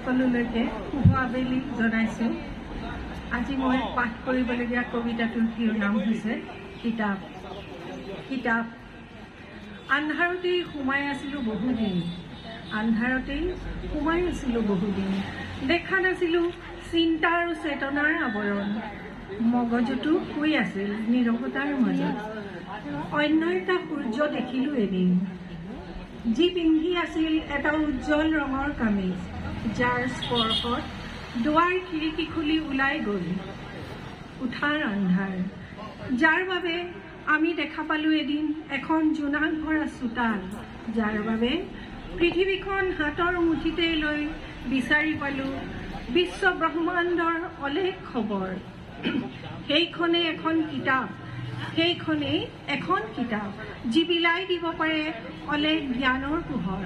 সকলোলৈকে শুভ আবেলি জনাইছোঁ। আজি মই পাঠ কৰিবলগীয়া কবিতাটোৰ নাম হৈছে কিতাপ। কিতাপ। আন্ধাৰতেই সোমাই আছিলোঁ বহুদিন, আন্ধাৰতেই সোমাই আছিলোঁ বহুদিন। দেখা নাছিলোঁ চিন্তা আৰু চেতনাৰ আৱৰণ, মগজুটো শুই আছিল নীৰৱতাৰ মাজত। অন্য এটা সূৰ্য দেখিলোঁ এদিন, যি পিন্ধি আছিল এটা উজ্জ্বল ৰঙৰ কামিজ, যাৰ স্পৰ্শত দুৱাৰ খিৰিকী খুলি ওলাই গ'ল উঠাৰ আন্ধাৰ। যাৰ বাবে আমি দেখা পালোঁ এদিন এখন জোনাক ভৰা চোতাল, যাৰ বাবে পৃথিৱীখন হাতৰ মুঠিতে লৈ বিচাৰি পালোঁ বিশ্ব ব্ৰহ্মাণ্ডৰ অলেখ খবৰ। সেইখনেই এখন কিতাপ, সেইখনেই এখন কিতাপ, যি বিলাই দিব পাৰে অলেখ জ্ঞানৰ পোহৰ।